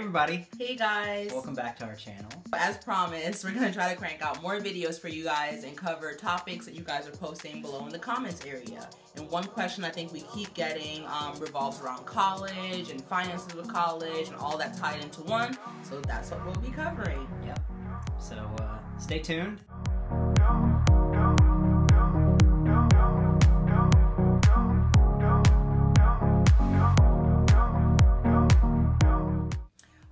everybody. Hey guys. Welcome back to our channel. As promised, we're going to try to crank out more videos for you guys and cover topics that you guys are posting below in the comments area. And one question I think we keep getting revolves around college and finances with college and all that tied into one. So that's what we'll be covering. Yep. So stay tuned.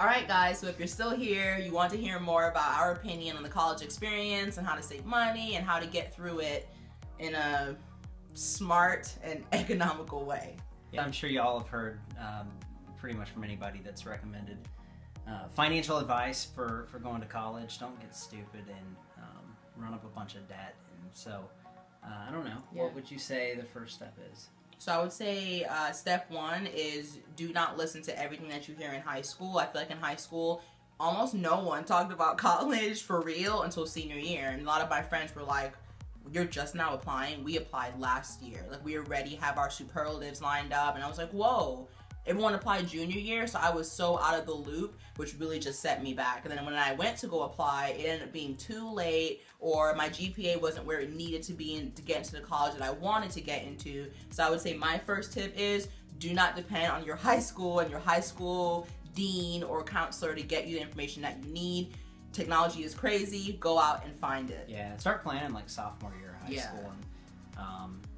Alright guys, so if you're still here, you want to hear more about our opinion on the college experience and how to save money and how to get through it in a smart and economical way. Yeah, I'm sure you all have heard pretty much from anybody that's recommended financial advice for going to college. Don't get stupid and run up a bunch of debt. And so, I don't know, what would you say the first step is? So I would say step one is do not listen to everything that you hear in high school. I feel like in high school, almost no one talked about college for real until senior year. And a lot of my friends were like, you're just now applying. We applied last year. Like, we already have our superlatives lined up. And I was like, whoa. Everyone applied junior year, so I was so out of the loop, which really just set me back. And then when I went to go apply, it ended up being too late, or my GPA wasn't where it needed to be to get into the college that I wanted to get into. So I would say my first tip is do not depend on your high school and your high school dean or counselor to get you the information that you need. Technology is crazy. Go out and find it. Yeah, start planning like sophomore year of high school.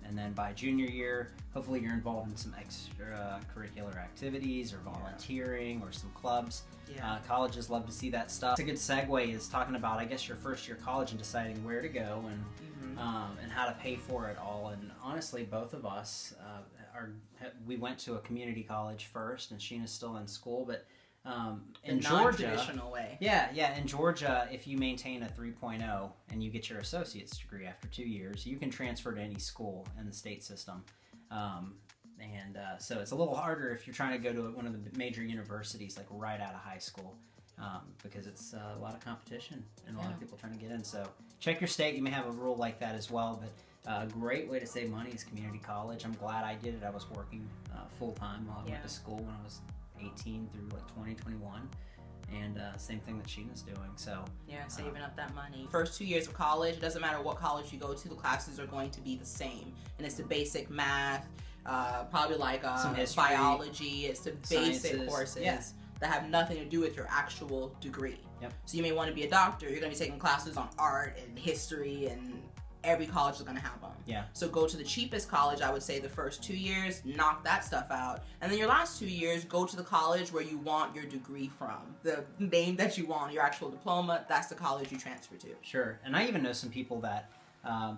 And then by junior year, hopefully you're involved in some extracurricular activities or volunteering or some clubs. Colleges love to see that stuff. It's a good segue is talking about, I guess, your first year of college and deciding where to go and how to pay for it all. And honestly, both of us, we went to a community college first, and Sheena's still in school, but in Georgia, non-traditional way. Yeah, in Georgia, if you maintain a 3.0 and you get your associate's degree after 2 years, you can transfer to any school in the state system. So it's a little harder if you're trying to go to one of the major universities like right out of high school, because it's a lot of competition and a lot of people trying to get in. So check your state. You may have a rule like that as well, but a great way to save money is community college. I'm glad I did it. I was working full-time while I went to school when I was 18 through like 2021, and same thing that Sheena's doing. So saving up that money. First 2 years of college, it doesn't matter what college you go to, the classes are going to be the same, and it's the basic math, probably like some history, biology. It's the basic courses that have nothing to do with your actual degree. So you may want to be a doctor, you're going to be taking classes on art and history, and every college is going to have them. So go to the cheapest college, I would say the first 2 years, knock that stuff out. And then your last 2 years, go to the college where you want your degree from. The name that you want, your actual diploma, that's the college you transfer to. Sure. And I even know some people that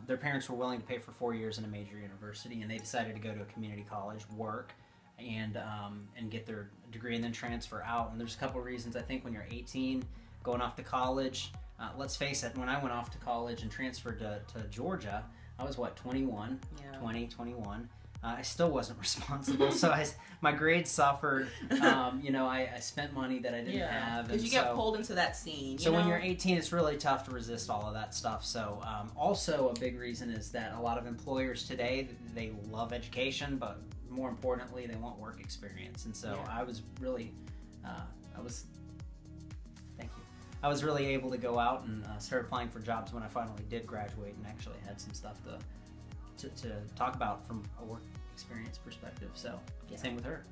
their parents were willing to pay for 4 years in a major university, and they decided to go to a community college, work, and get their degree and then transfer out. And there's a couple of reasons. I think when you're 18, going off to college, let's face it, when I went off to college and transferred to Georgia, I was, what, 21? 21. I still wasn't responsible, so my grades suffered. I spent money that I didn't have. Because you get pulled into that scene. So when you're 18, it's really tough to resist all of that stuff. So also a big reason is that a lot of employers today, they love education, but more importantly, they want work experience. And so I was really, I was really able to go out and start applying for jobs when I finally did graduate and actually had some stuff to talk about from a work experience perspective. So same with her.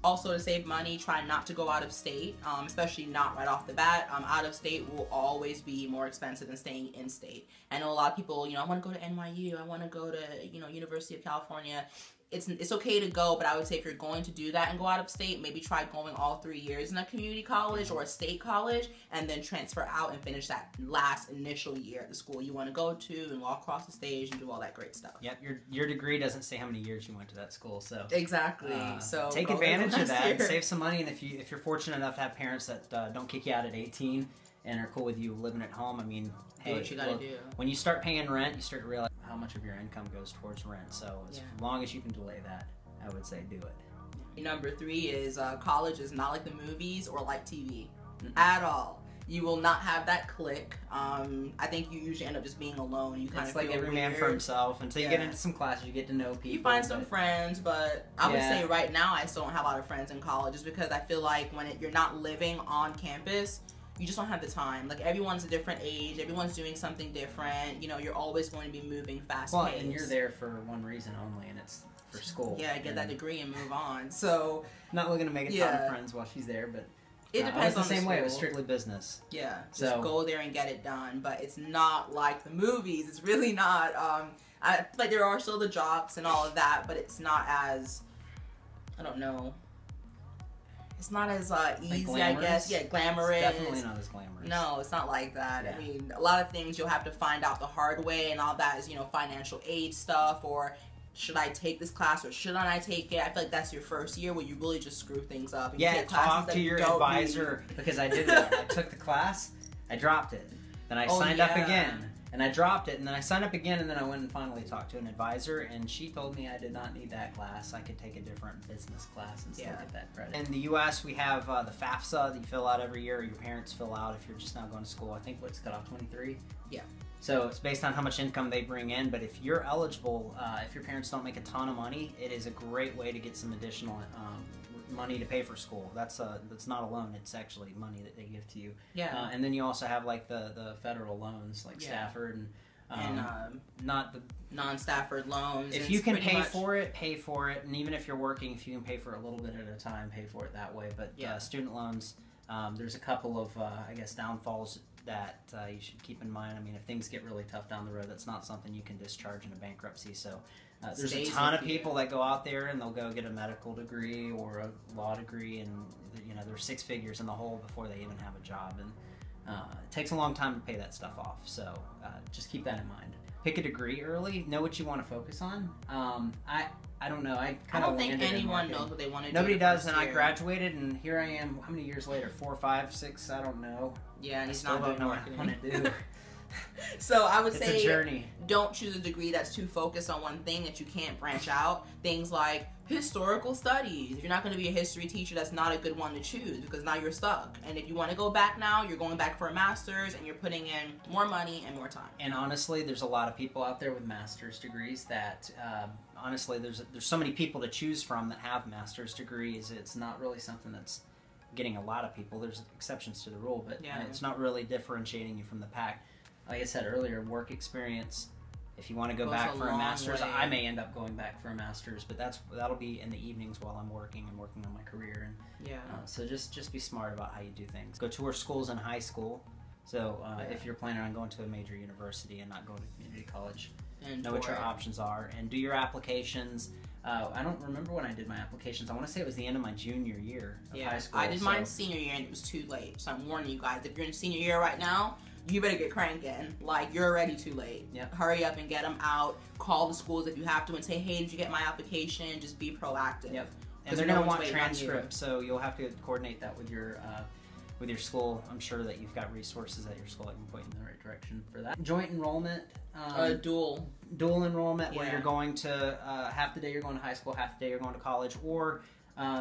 Also, to save money, try not to go out of state, especially not right off the bat. Out of state will always be more expensive than staying in state. I know a lot of people, I want to go to NYU, I want to go to, University of California. It's okay to go, but I would say if you're going to do that and go out of state, maybe try going all 3 years in a community college or a state college, and then transfer out and finish that last initial year at the school you want to go to and walk across the stage and do all that great stuff. Yep, your degree doesn't say how many years you went to that school, so exactly. So take advantage of that and save some money. And if you're fortunate enough to have parents that don't kick you out at 18 and are cool with you living at home, I mean, hey, do what you gotta do. When you start paying rent, you start to realize how much of your income goes towards rent. So as long as you can delay that, I would say do it. Number 3 is college is not like the movies or like TV at all. You will not have that clique. I think you usually end up just being alone. You kind of It's like feel every weird. man for himself. Until you get into some classes, you get to know people. You find some friends, but I would Yeah. say right now I still don't have a lot of friends in college, just because I feel like when you're not living on campus, you just don't have the time. Like, everyone's a different age, everyone's doing something different. You know, you're always going to be moving fast. Well, and you're there for one reason only, and it's for school. Yeah, get that degree and move on. So not looking to make a ton of friends while she's there, but it depends on the same way. It was school. strictly business. Yeah, So just go there and get it done. But it's not like the movies. It's really not. I feel like there are still the jocks and all of that, but it's not as, I don't know. It's not as easy, like I guess. Yeah, glamorous. It's definitely not as glamorous. No, it's not like that. Yeah. I mean, a lot of things you'll have to find out the hard way, and all that is, you know, financial aid stuff, or should I take this class or shouldn't I take it? I feel like that's your first year where you really just screw things up. And you take classes talk that to you your don't advisor, because I did that. I took the class, I dropped it, then I signed up again, and I dropped it, and then I signed up again, and then I went and finally talked to an advisor, and she told me I did not need that class. I could take a different business class and still get that credit. In the U.S., we have the FAFSA that you fill out every year, or your parents fill out if you're just now going to school. I think what's cut off, 23? Yeah. So it's based on how much income they bring in, but if you're eligible, if your parents don't make a ton of money, it is a great way to get some additional money to pay for school. That's not a loan; it's actually money that they give to you. Yeah. And then you also have like the federal loans, like Stafford and not the non-Stafford loans. If you can pay for it, pay for it. And even if you're working, if you can pay for it a little bit at a time, pay for it that way. But student loans, there's a couple of I guess downfalls that you should keep in mind. I mean, if things get really tough down the road, that's not something you can discharge in a bankruptcy. So there's a ton of people that go out there and they'll go get a medical degree or a law degree, and you know, they're 6 figures in the hole before they even have a job, and it takes a long time to pay that stuff off. So just keep that in mind. Pick a degree early. Know what you want to focus on. I don't know. I don't think anyone knows what they want to do. Nobody does, and I graduated, and here I am. How many years later? 4, 5, 6? I don't know. Yeah, and I he's still not don't doing know what I want to do. So I would say a journey. Don't choose a degree that's too focused on one thing that you can't branch out. Things like historical studies. If you're not going to be a history teacher, that's not a good one to choose, because now you're stuck. And if you want to go back now, you're going back for a master's, and you're putting in more money and more time. And honestly, there's a lot of people out there with master's degrees that honestly, there's so many people to choose from that have master's degrees. It's not really something that's getting a lot of people. There's exceptions to the rule, but it's not really differentiating you from the pack. Like I said earlier, work experience. If you want to go back for a master's, I may end up going back for a master's, but that'll be in the evenings while I'm working on my career. And so just be smart about how you do things. Go tour schools in high school. So if you're planning on going to a major university and not going to community college, know what your options are, and do your applications. I don't remember when I did my applications. I want to say it was the end of my junior year of high school. I did mine senior year, and it was too late. So I'm warning you guys, if you're in senior year right now, you better get cranking. Like, you're already too late. Yep. Hurry up and get them out. Call the schools if you have to and say, hey, did you get my application? Just be proactive. Yep. And they're going to want transcripts, so you'll have to coordinate that with your school. I'm sure that you've got resources at your school that can point you in the right direction for that. Joint enrollment. Dual enrollment, where you're going to half the day you're going to high school, half the day you're going to college, or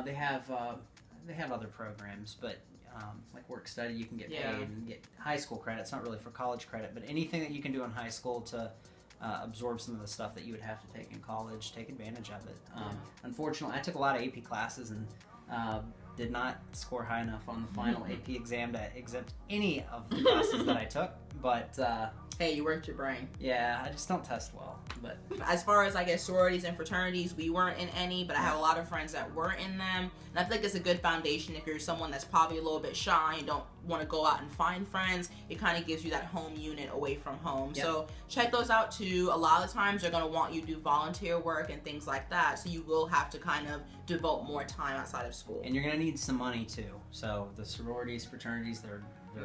they have other programs, but like work study, you can get paid and get high school credit. It's not really for college credit, but anything that you can do in high school to absorb some of the stuff that you would have to take in college, take advantage of it. Unfortunately, I took a lot of AP classes and did not score high enough on the final AP exam to exempt any of the classes that I took, but hey, you worked your brain. Yeah, I just don't test well. But as far as, I guess, sororities and fraternities, we weren't in any, but I have a lot of friends that were in them. And I feel like it's a good foundation if you're someone that's probably a little bit shy and don't want to go out and find friends. It kind of gives you that home unit away from home. Yep. So check those out too. A lot of the times they're going to want you to do volunteer work and things like that. So you will have to kind of devote more time outside of school. And you're going to need some money too. So the sororities, fraternities, they're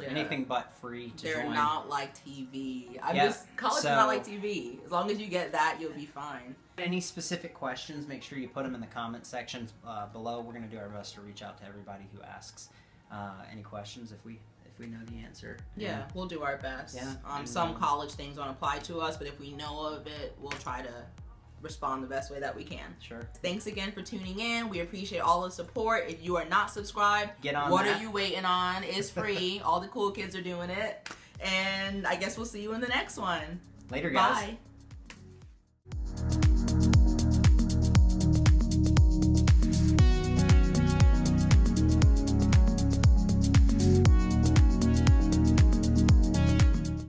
anything but free to join. They're not like TV. College is not like TV. As long as you get that, you'll be fine. Any specific questions, make sure you put them in the comment section below. We're going to do our best to reach out to everybody who asks any questions if we know the answer. Yeah, we'll do our best. Yeah. Some college things don't apply to us, but if we know of it, we'll try to respond the best way that we can. Sure. Thanks again for tuning in. We appreciate all the support. If you are not subscribed, Get on what that. are you waiting on? It's free. All the cool kids are doing it. And I guess we'll see you in the next one. Later, guys. Bye.